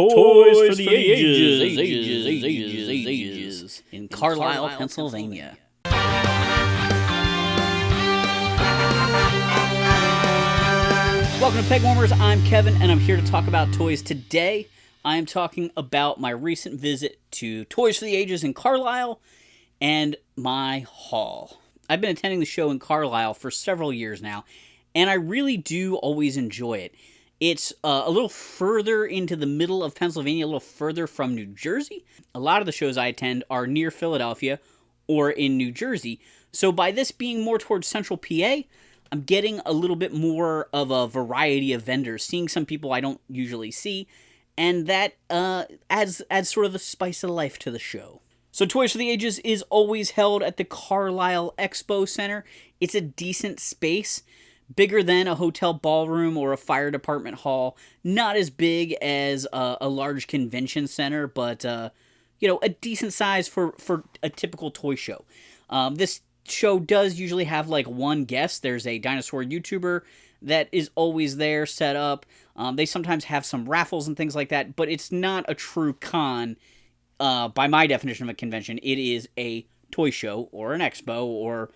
Toys for the ages in Carlisle, Pennsylvania. Welcome to Pegwarmers. I'm Kevin, and I'm here to talk about toys. Today, I am talking about my recent visit to Toys for the Ages in Carlisle and my haul. I've been attending the show in Carlisle for several years now, and I really do always enjoy it. It's a little further into the middle of Pennsylvania, a little further from New Jersey. A lot of the shows I attend are near Philadelphia or in New Jersey. So by this being more towards central PA, I'm getting a little bit more of a variety of vendors, seeing some people I don't usually see, and that adds sort of the spice of life to the show. So Toys for the Ages is always held at the Carlisle Expo Center. It's a decent space. Bigger than a hotel ballroom or a fire department hall. Not as big as a large convention center, but, a decent size for a typical toy show. This show does usually have, one guest. There's a dinosaur YouTuber that is always there set up. They sometimes have some raffles and things like that, but it's not a true con by my definition of a convention. It is a toy show or an expo or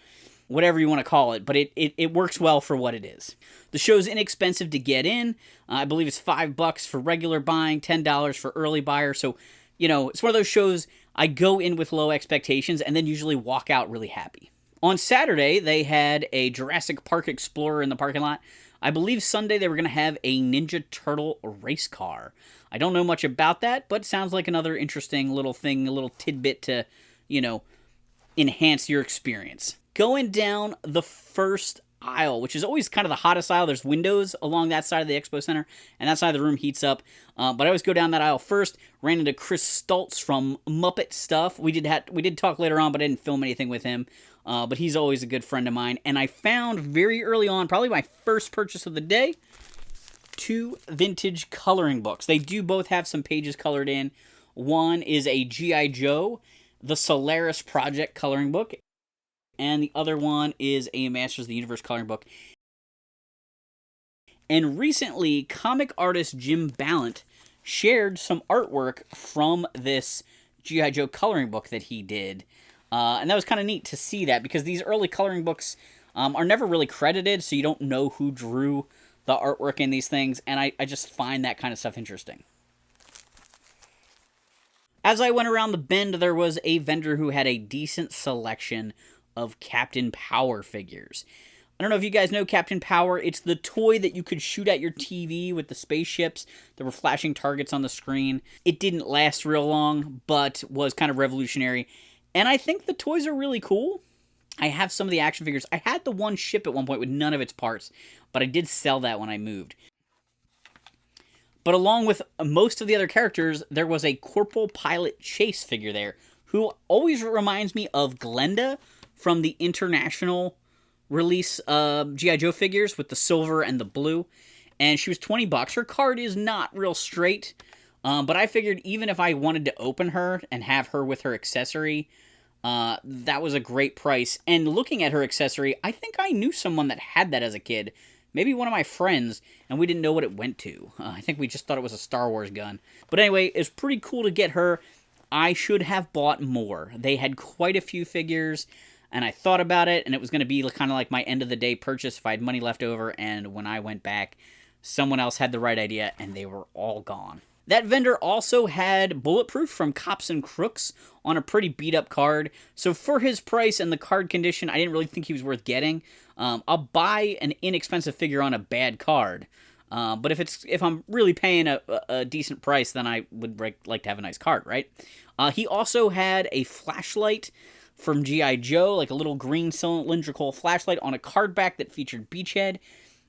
whatever you want to call it, but it works well for what it is. The show's inexpensive to get in. I believe it's $5 for regular buying, $10 for early buyer. So, it's one of those shows I go in with low expectations and then usually walk out really happy. On Saturday, they had a Jurassic Park Explorer in the parking lot. I believe Sunday they were going to have a Ninja Turtle race car. I don't know much about that, but it sounds like another interesting little thing, a little tidbit to, enhance your experience. Going down the first aisle, which is always kind of the hottest aisle. There's windows along that side of the expo center, and that side of the room heats up. But I always go down that aisle first. Ran into Chris Stultz from Muppet Stuff. We did talk later on, but I didn't film anything with him. But he's always a good friend of mine. And I found very early on, probably my first purchase of the day, 2 vintage coloring books. They do both have some pages colored in. One is a GI Joe, the Solaris Project coloring book. And the other one is a Masters of the Universe coloring book. And recently, comic artist Jim Ballant shared some artwork from this G.I. Joe coloring book that he did. And that was kind of neat to see that, because these early coloring books are never really credited, so you don't know who drew the artwork in these things, and I just find that kind of stuff interesting. As I went around the bend, there was a vendor who had a decent selection of Captain Power figures. I don't know if you guys know Captain Power. It's the toy that you could shoot at your TV with the spaceships that were flashing targets on the screen. It didn't last real long, but was kind of revolutionary. And I think the toys are really cool. I have some of the action figures. I had the one ship at one point with none of its parts, but I did sell that when I moved. But along with most of the other characters, there was a Corporal Pilot Chase figure there, who always reminds me of Glenda from the international release G.I. Joe figures with the silver and the blue. And she was $20. Her card is not real straight, but I figured even if I wanted to open her and have her with her accessory, that was a great price. And looking at her accessory, I think I knew someone that had that as a kid. Maybe one of my friends, and we didn't know what it went to. I think we just thought it was a Star Wars gun. But anyway, it's pretty cool to get her. I should have bought more. They had quite a few figures, and I thought about it, and it was going to be kind of like my end-of-the-day purchase if I had money left over, and when I went back, someone else had the right idea, and they were all gone. That vendor also had Bulletproof from Cops and Crooks on a pretty if card, so for his price and the card condition, I didn't really think he was worth getting. I'll buy an inexpensive figure on a bad card, but if I'm really paying a decent price, then I would like to have a nice card, right? He also had a flashlight from G.I. Joe, like a little green cylindrical flashlight on a card back that featured Beachhead.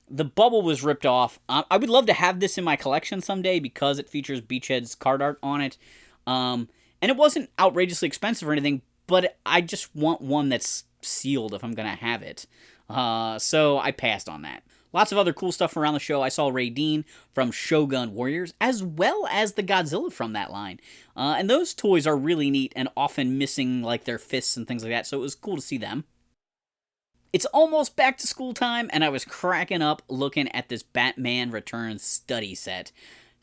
The bubble was ripped off. I would love to have this in my collection someday because it features Beachhead's card art on it. And it wasn't outrageously expensive or anything, but I just want one that's sealed if I'm going to have it. So I passed on that. Lots of other cool stuff around the show. I saw Ray Dean from Shogun Warriors, as well as the Godzilla from that line. And those toys are really neat and often missing their fists and things like that, so it was cool to see them. It's almost back to school time, and I was cracking up looking at this Batman Returns study set.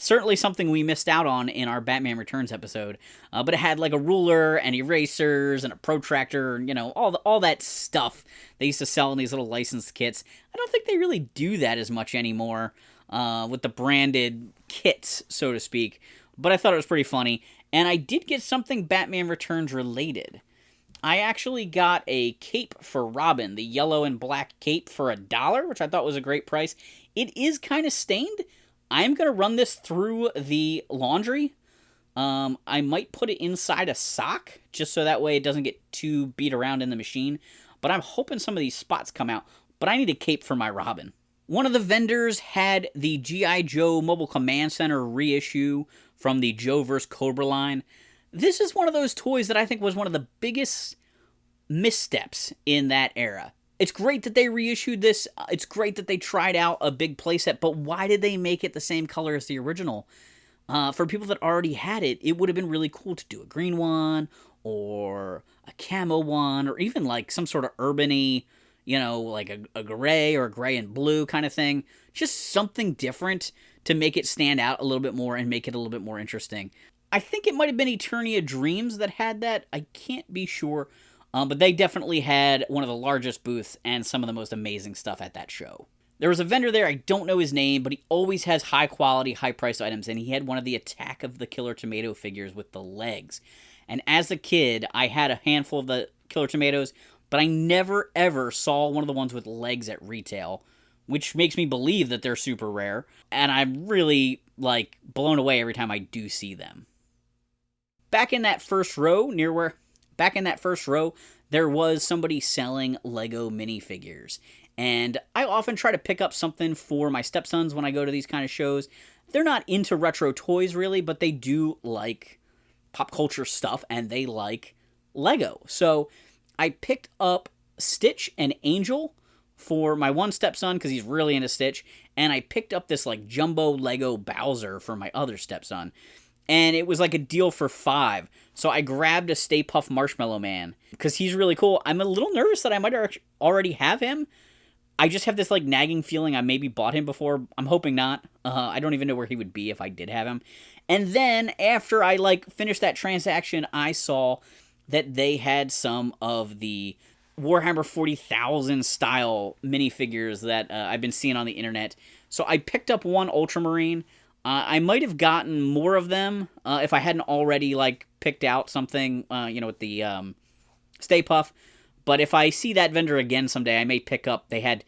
Certainly something we missed out on in our Batman Returns episode. But it had like a ruler and erasers and a protractor, all that stuff they used to sell in these little licensed kits. I don't think they really do that as much anymore with the branded kits, so to speak. But I thought it was pretty funny. And I did get something Batman Returns related. I actually got a cape for Robin, the yellow and black cape for $1, which I thought was a great price. It is kind of stained. I'm going to run this through the laundry. I might put it inside a sock, just so that way it doesn't get too beat around in the machine. But I'm hoping some of these spots come out. But I need a cape for my Robin. One of the vendors had the GI Joe Mobile Command Center reissue from the Joe vs. Cobra line. This is one of those toys that I think was one of the biggest missteps in that era. It's great that they reissued this. It's great that they tried out a big playset, but why did they make it the same color as the original? For people that already had it, it would have been really cool to do a green one, or a camo one, or even like some sort of urban-y, like a gray or a gray and blue kind of thing. Just something different to make it stand out a little bit more and make it a little bit more interesting. I think it might have been Eternia Dreams that had that. I can't be sure. But they definitely had one of the largest booths and some of the most amazing stuff at that show. There was a vendor there, I don't know his name, but he always has high-quality, high-priced items, and he had one of the Attack of the Killer Tomato figures with the legs. And as a kid, I had a handful of the Killer Tomatoes, but I never, ever saw one of the ones with legs at retail, which makes me believe that they're super rare, and I'm really, blown away every time I do see them. Back in that first row, there was somebody selling Lego minifigures. And I often try to pick up something for my stepsons when I go to these kind of shows. They're not into retro toys, really, but they do like pop culture stuff, and they like Lego. So I picked up Stitch and Angel for my one stepson, because he's really into Stitch. And I picked up this, jumbo Lego Bowser for my other stepson. And it was a deal for $5. So I grabbed a Stay Puft Marshmallow Man because he's really cool. I'm a little nervous that I might already have him. I just have this nagging feeling I maybe bought him before. I'm hoping not. I don't even know where he would be if I did have him. And then after I finished that transaction, I saw that they had some of the Warhammer 40,000 style minifigures that I've been seeing on the internet. So I picked up one Ultramarine. I might have gotten more of them if I hadn't already, picked out something, with the Stay Puft. But if I see that vendor again someday, I may pick up. They had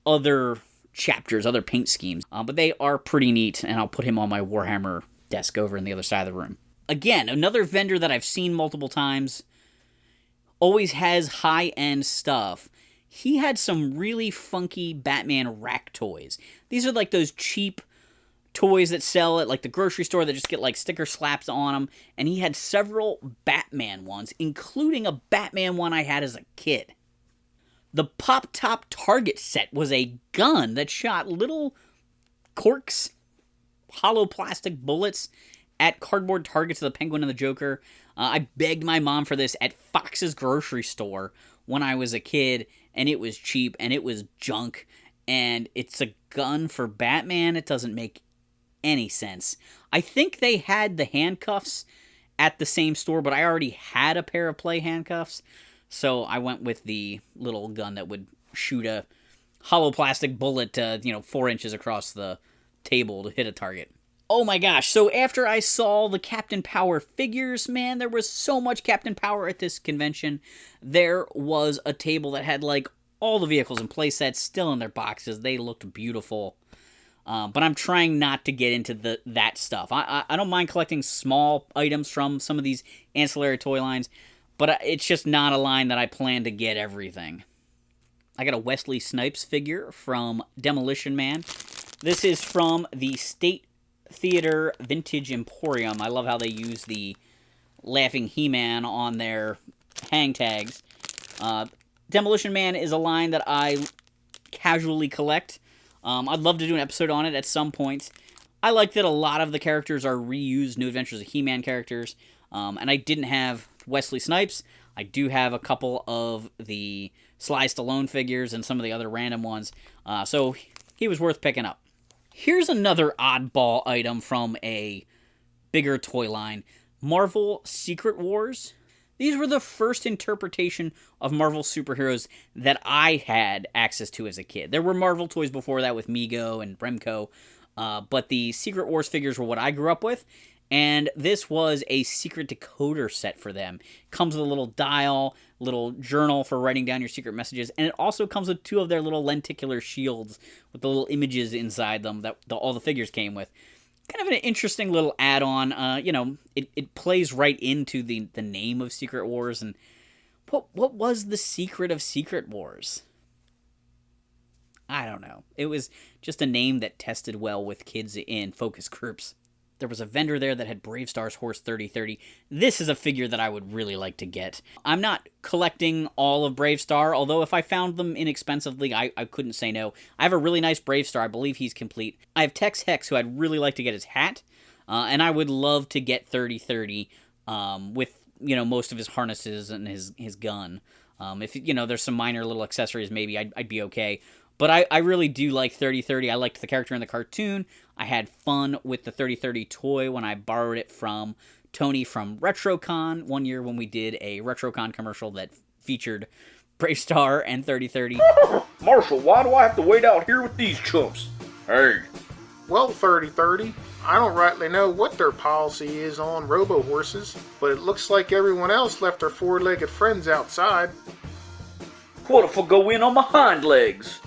other chapters, other paint schemes. But they are pretty neat, and I'll put him on my Warhammer desk over in the other side of the room. Again, another vendor that I've seen multiple times, always has high-end stuff. He had some really funky Batman rack toys. These are those cheap toys that sell at the grocery store that just get sticker slaps on them, and he had several Batman ones, including a Batman one I had as a kid. The Pop Top Target set was a gun that shot little corks, hollow plastic bullets at cardboard targets of the Penguin and the Joker. I begged my mom for this at Fox's grocery store when I was a kid, and it was cheap, and it was junk, and it's a gun for Batman. It doesn't make any sense. I think they had the handcuffs at the same store, but I already had a pair of play handcuffs, so I went with the little gun that would shoot a hollow plastic bullet 4 inches across the table to hit a target. Oh my gosh, so after I saw the Captain Power figures, man, there was so much Captain Power at this convention. There was a table that had all the vehicles and playsets still in their boxes. They looked beautiful. But I'm trying not to get into that stuff. I don't mind collecting small items from some of these ancillary toy lines, but it's just not a line that I plan to get everything. I got a Wesley Snipes figure from Demolition Man. This is from the State Theater Vintage Emporium. I love how they use the Laughing He-Man on their hang tags. Demolition Man is a line that I casually collect. I'd love to do an episode on it at some point. I like that a lot of the characters are reused New Adventures of He-Man characters. And I didn't have Wesley Snipes. I do have a couple of the Sly Stallone figures and some of the other random ones. So he was worth picking up. Here's another oddball item from a bigger toy line. Marvel Secret Wars. These were the first interpretation of Marvel superheroes that I had access to as a kid. There were Marvel toys before that with Mego and Remco, but the Secret Wars figures were what I grew up with, and this was a secret decoder set for them. It comes with a little dial, little journal for writing down your secret messages, and it also comes with 2 of their little lenticular shields with the little images inside them that all the figures came with. Kind of an interesting little add-on. It plays right into the name of Secret Wars. And what was the secret of Secret Wars? I don't know. It was just a name that tested well with kids in focus groups. There was a vendor there that had Bravestar's Horse 3030. This is a figure that I would really like to get. I'm not collecting all of Bravestarr, although if I found them inexpensively, I couldn't say no. I have a really nice Bravestarr. I believe he's complete. I have Tex Hex, who I'd really like to get his hat, and I would love to get 3030 with most of his harnesses and his gun. If there's some minor little accessories, maybe I'd be okay. But I really do like 3030. I liked the character in the cartoon. I had fun with the 3030 toy when I borrowed it from Tony from RetroCon one year when we did a RetroCon commercial that featured Bravestarr and 3030. Marshall, why do I have to wait out here with these chumps? Hey. Well, 3030, I don't rightly know what their policy is on robo-horses, but it looks like everyone else left their 4-legged friends outside. What if I go in on my hind legs?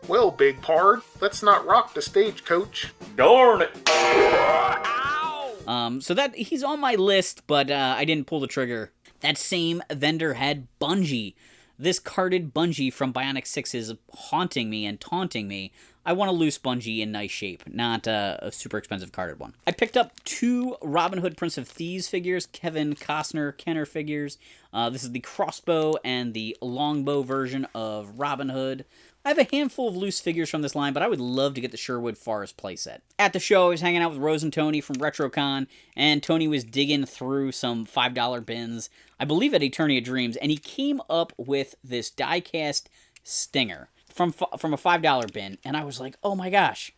Well, Big Pard, let's not rock the stagecoach. Darn it! So that he's on my list, but I didn't pull the trigger. That same vendor had Bungie. This carded Bungie from Bionic 6 is haunting me and taunting me. I want a loose Bungie in nice shape, not a super expensive carded one. I picked up 2 Robin Hood Prince of Thieves figures, Kevin Costner Kenner figures. This is the crossbow and the longbow version of Robin Hood. I have a handful of loose figures from this line, but I would love to get the Sherwood Forest playset. At the show, I was hanging out with Rose and Tony from RetroCon, and Tony was digging through some $5 bins, I believe at Eternia Dreams, and he came up with this die-cast Stinger from a $5 bin, and I was like, oh my gosh.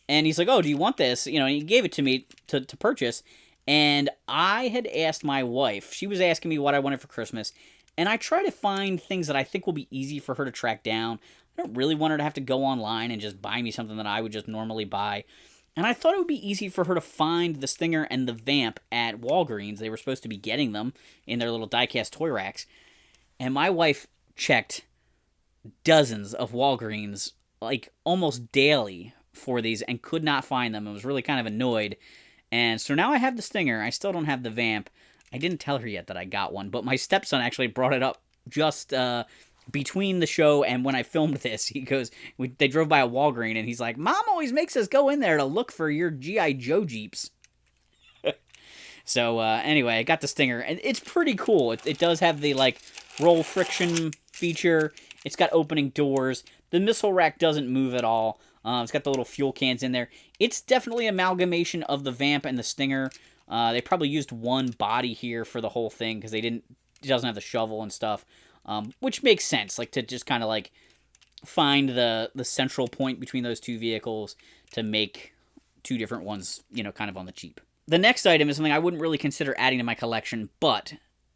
And he's like, oh, do you want this? And he gave it to me to purchase, and I had asked my wife, she was asking me what I wanted for Christmas, and I try to find things that I think will be easy for her to track down. I don't really want her to have to go online and just buy me something that I would just normally buy. And I thought it would be easy for her to find the Stinger and the Vamp at Walgreens. They were supposed to be getting them in their little die-cast toy racks. And my wife checked dozens of Walgreens, like almost daily, for these and could not find them. I was really kind of annoyed. And so now I have the Stinger. I still don't have the Vamp. I didn't tell her yet that I got one, but my stepson actually brought it up just between the show and when I filmed this. He goes, they drove by a Walgreens, and he's like, Mom always makes us go in there to look for your GI Joe Jeeps. So anyway, I got the Stinger, and it's pretty cool. It does have the roll friction feature. It's got opening doors. The missile rack doesn't move at all. It's got the little fuel cans in there. It's definitely an amalgamation of the Vamp and the Stinger. They probably used one body here for the whole thing because it doesn't have the shovel and stuff. Which makes sense, to just kind of find the central point between those 2 vehicles to make 2 different ones, kind of on the cheap. The next item is something I wouldn't really consider adding to my collection, but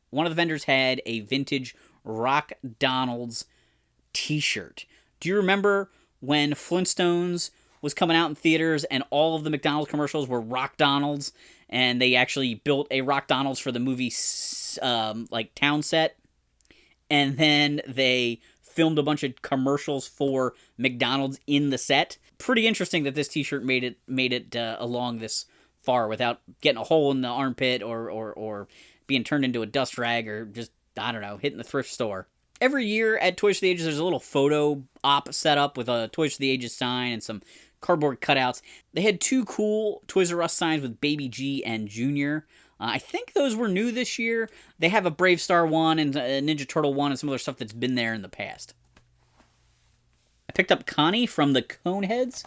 one of the vendors had a vintage Rock Donald's t-shirt. Do you remember when Flintstones was coming out in theaters and all of the McDonald's commercials were Rock Donald's, and they actually built a Rock Donald's for the movie town set? And then they filmed a bunch of commercials for McDonald's in the set. Pretty interesting that this t-shirt made it along this far without getting a hole in the armpit or being turned into a dust rag or just, I don't know, hitting the thrift store. Every year at Toys for the Ages, there's a little photo op set up with a Toys for the Ages sign and some cardboard cutouts. They had 2 cool Toys R Us signs with Baby G and Junior. I think those were new this year. They have a Bravestarr one and a Ninja Turtle one and some other stuff that's been there in the past. I picked up Connie from the Coneheads.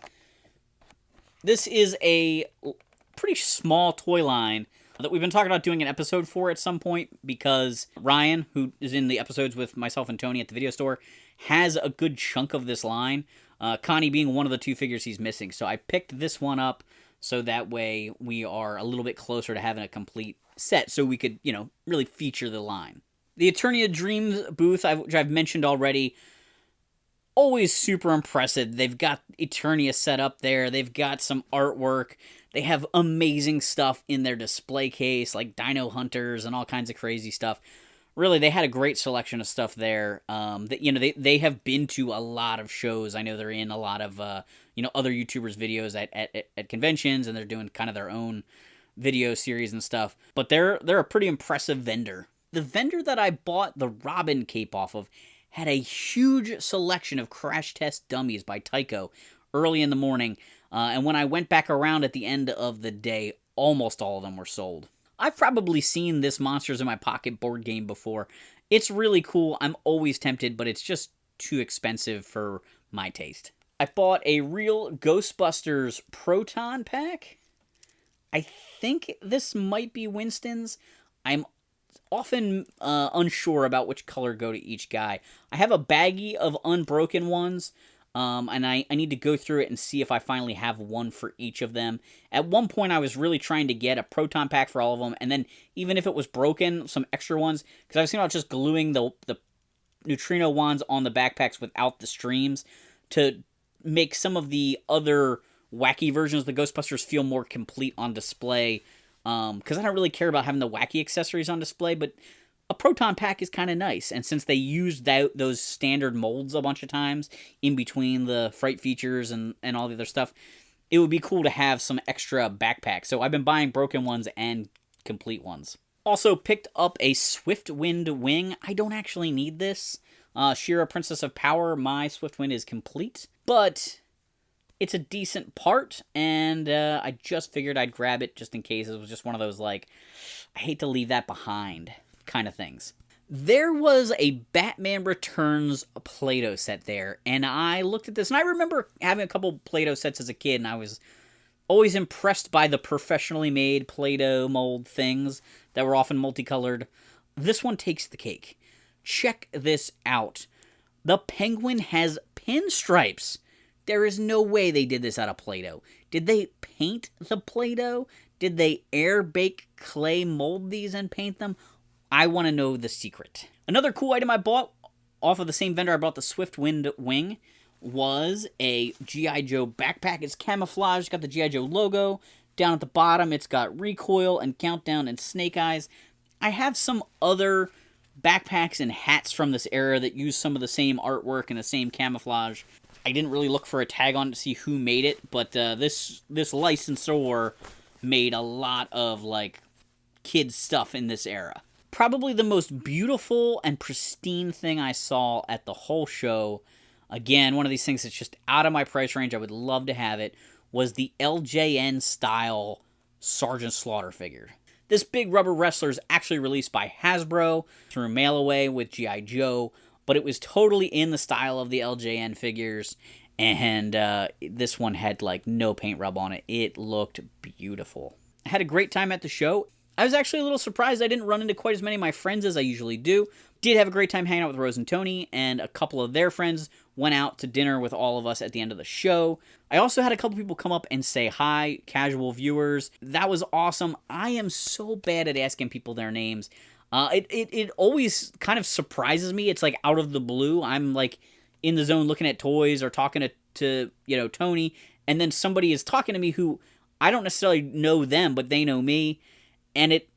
This is a pretty small toy line that we've been talking about doing an episode for at some point because Ryan, who is in the episodes with myself and Tony at the video store, has a good chunk of this line. Connie being one of the 2 figures he's missing. So I picked this one up so that way we are a little bit closer to having a complete set so we could, really feature the line. The Eternia Dreams booth, which I've mentioned already, always super impressive. They've got Eternia set up there. They've got some artwork. They have amazing stuff in their display case, like Dino Hunters and all kinds of crazy stuff. Really, they had a great selection of stuff there. They have been to a lot of shows. I know they're in a lot of other YouTubers' videos at conventions, and they're doing kind of their own video series and stuff. But they're a pretty impressive vendor. The vendor that I bought the Robin cape off of had a huge selection of crash test dummies by Tycho early in the morning, and when I went back around at the end of the day, almost all of them were sold. I've probably seen this Monsters in My Pocket board game before. It's really cool. I'm always tempted, but it's just too expensive for my taste. I bought a real Ghostbusters Proton pack. I think this might be Winston's. I'm often unsure about which color go to each guy. I have a baggie of unbroken ones, and I need to go through it and see if I finally have one for each of them. At one point, I was really trying to get a proton pack for all of them, and then even if it was broken, some extra ones, because I was thinking about just gluing the neutrino wands on the backpacks without the streams to make some of the other wacky versions of the Ghostbusters feel more complete on display. Because I don't really care about having the wacky accessories on display, but a proton pack is kind of nice. And since they used those standard molds a bunch of times in between the fright features and all the other stuff, it would be cool to have some extra backpacks. So I've been buying broken ones and complete ones. Also picked up a Swift Wind wing. I don't actually need this. She-Ra, Princess of Power, my Swift Wind is complete, but it's a decent part, and I just figured I'd grab it just in case. It was just one of those, I hate to leave that behind kind of things. There was a Batman Returns Play-Doh set there, and I looked at this, and I remember having a couple Play-Doh sets as a kid, and I was always impressed by the professionally made Play-Doh mold things that were often multicolored. This one takes the cake. Check this out. The Penguin has pinstripes. There is no way they did this out of Play-Doh. Did they paint the Play-Doh? Did they air bake clay mold these and paint them? I want to know the secret. Another cool item I bought off of the same vendor I bought the Swift Wind wing was a GI Joe backpack. It's camouflage. It's got the GI Joe logo. Down at the bottom, it's got recoil and countdown and snake eyes. I have some other backpacks and hats from this era that use some of the same artwork and the same camouflage. I didn't really look for a tag on it to see who made it, but this licensor made a lot of, kids stuff in this era. Probably the most beautiful and pristine thing I saw at the whole show, again, one of these things that's just out of my price range, I would love to have it, was the LJN-style Sergeant Slaughter figure. This big rubber wrestler is actually released by Hasbro through mail away with GI Joe, but it was totally in the style of the LJN figures, and this one had, no paint rub on it. It looked beautiful. I had a great time at the show. I was actually a little surprised I didn't run into quite as many of my friends as I usually do. Did have a great time hanging out with Rose and Tony, and a couple of their friends went out to dinner with all of us at the end of the show. I also had a couple people come up and say hi, casual viewers. That was awesome. I am so bad at asking people their names. It always kind of surprises me. It's out of the blue. I'm in the zone looking at toys or talking to Tony, and then somebody is talking to me who I don't necessarily know them, but they know me, and it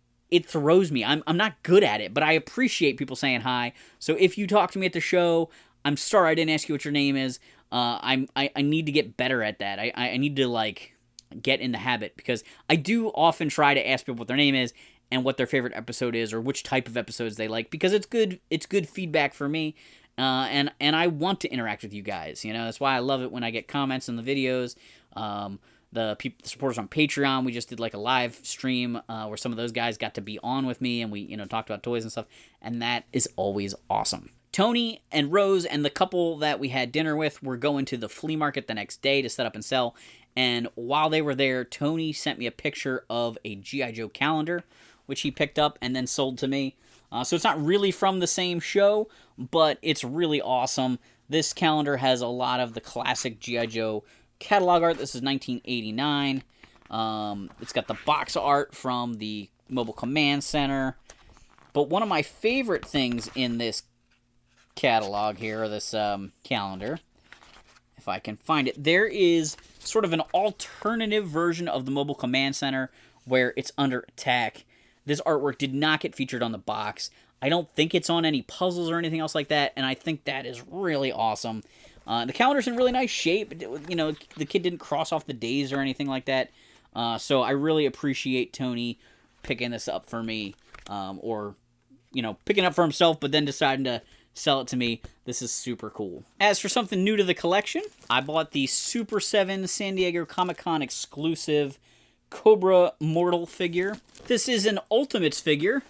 throws me. I'm not good at it, but I appreciate people saying hi. So if you talk to me at the show, I'm sorry I didn't ask you what your name is. I need to get better at that. I need to get in the habit, because I do often try to ask people what their name is and what their favorite episode is, or which type of episodes they like, because it's good feedback for me, and I want to interact with you guys. That's why I love it when I get comments in the videos. The supporters on Patreon, we just did a live stream where some of those guys got to be on with me, and we talked about toys and stuff, and that is always awesome. Tony and Rose and the couple that we had dinner with were going to the flea market the next day to set up and sell, and while they were there, Tony sent me a picture of a GI Joe calendar, which he picked up and then sold to me. So it's not really from the same show, but it's really awesome. This calendar has a lot of the classic GI Joe catalog art. This is 1989. It's got the box art from the Mobile Command Center. But one of my favorite things in this catalog here, or this calendar, if I can find it, there is sort of an alternative version of the Mobile Command Center where it's under attack. This artwork did not get featured on the box. I don't think it's on any puzzles or anything else like that, and I think that is really awesome. The calendar's in really nice shape. You know, the kid didn't cross off the days or anything like that. So I really appreciate Tony picking this up for me, or, you know, picking it up for himself, but then deciding to sell it to me. This is super cool. As for something new to the collection, I bought the Super 7 San Diego Comic-Con exclusive Cobra Mortal figure. This is an Ultimates figure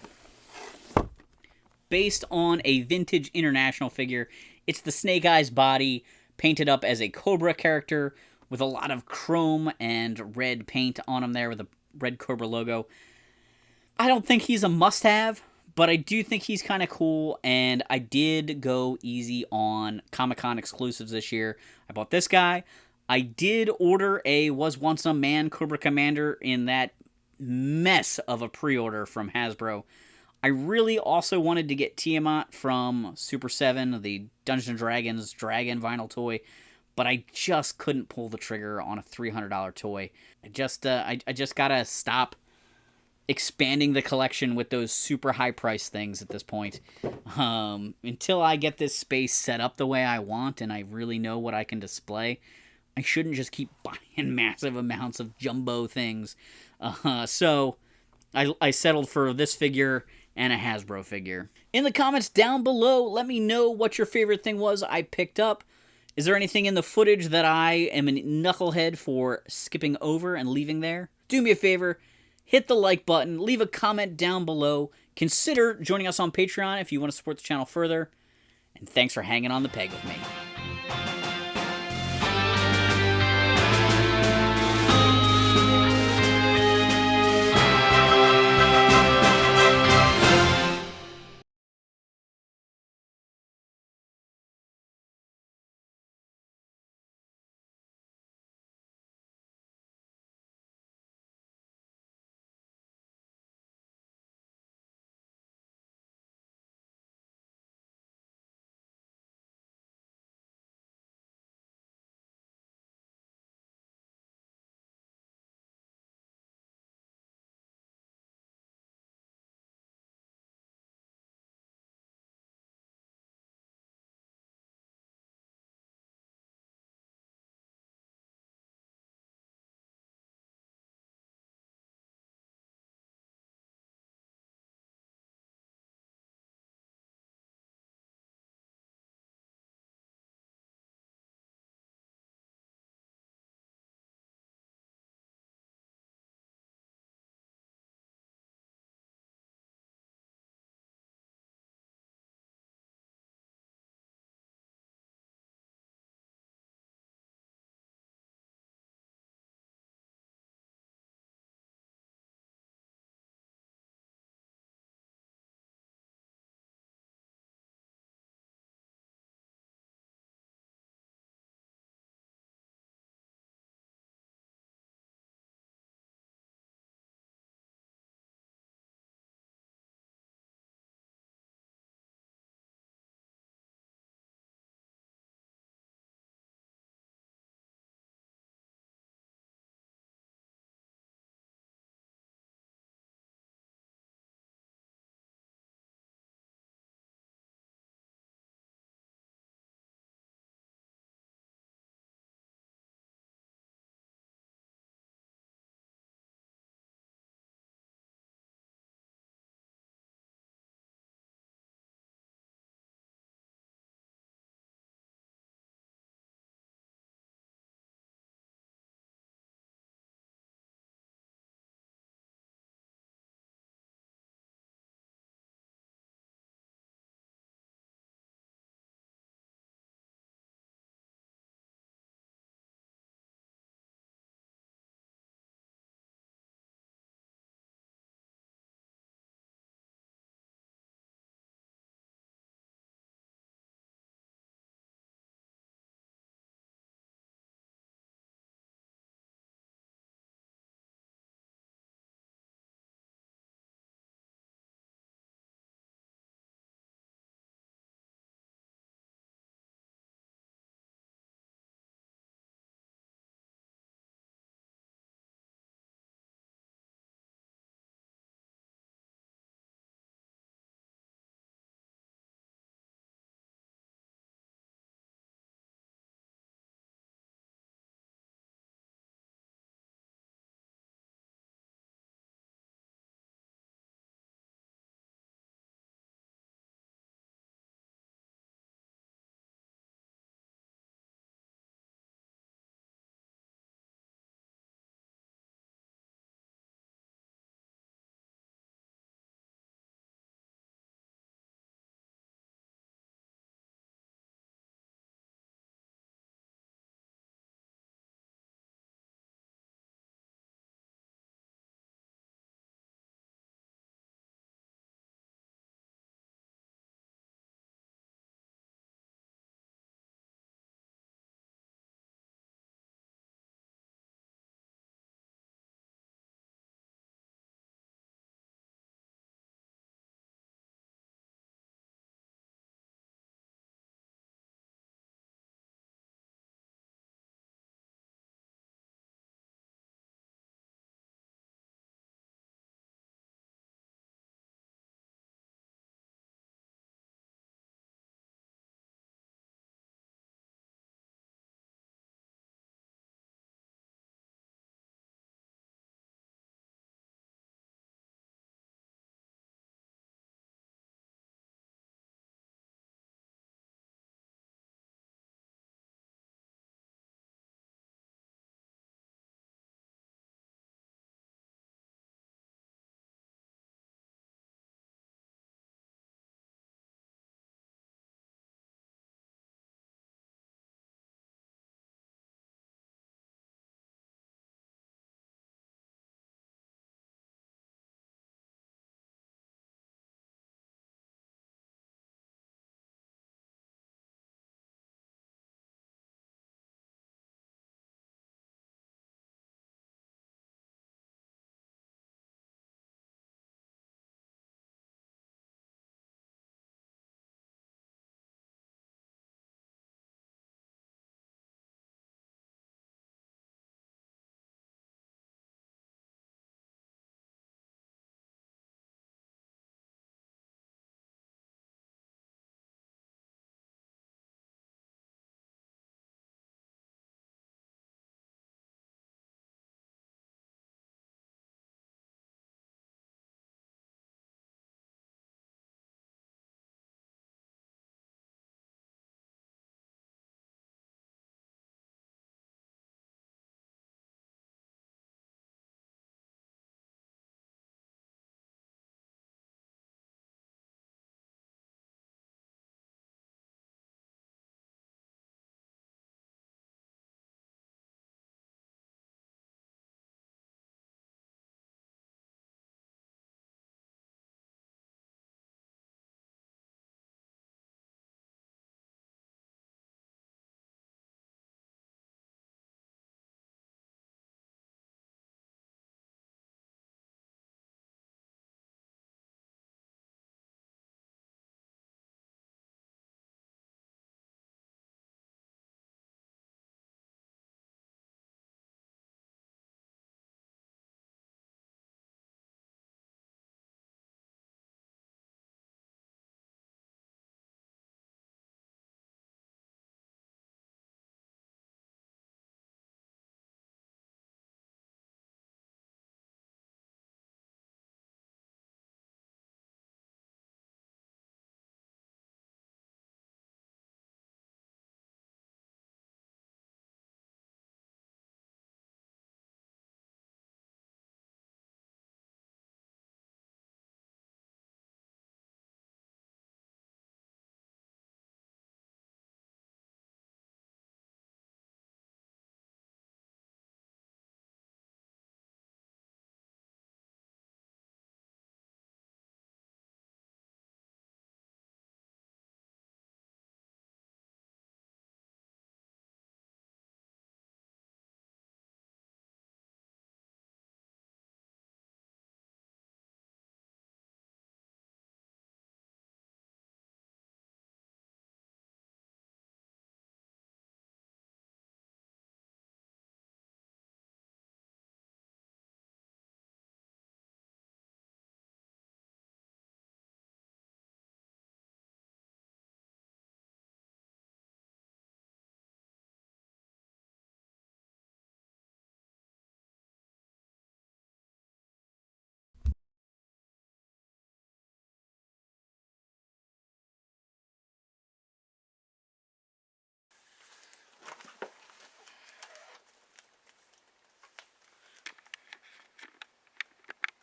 based on a vintage International figure. It's the Snake Eyes body painted up as a Cobra character with a lot of chrome and red paint on him there with a red Cobra logo. I don't think he's a must-have, but I do think he's kind of cool, and I did go easy on Comic-Con exclusives this year. I bought this guy. I did order a Was Once a Man Cobra Commander in that mess of a pre-order from Hasbro. I really also wanted to get Tiamat from Super 7, the Dungeons & Dragons Dragon vinyl toy, but I just couldn't pull the trigger on a $300 toy. I just gotta stop expanding the collection with those super high price things at this point. Until I get this space set up the way I want and I really know what I can display, I shouldn't just keep buying massive amounts of jumbo things. So I settled for this figure and a Hasbro figure. In the comments down below, let me know what your favorite thing was I picked up. Is there anything in the footage that I am a knucklehead for skipping over and leaving there? Do me a favor, hit the like button, leave a comment down below, consider joining us on Patreon if you want to support the channel further, and thanks for hanging on the peg with me.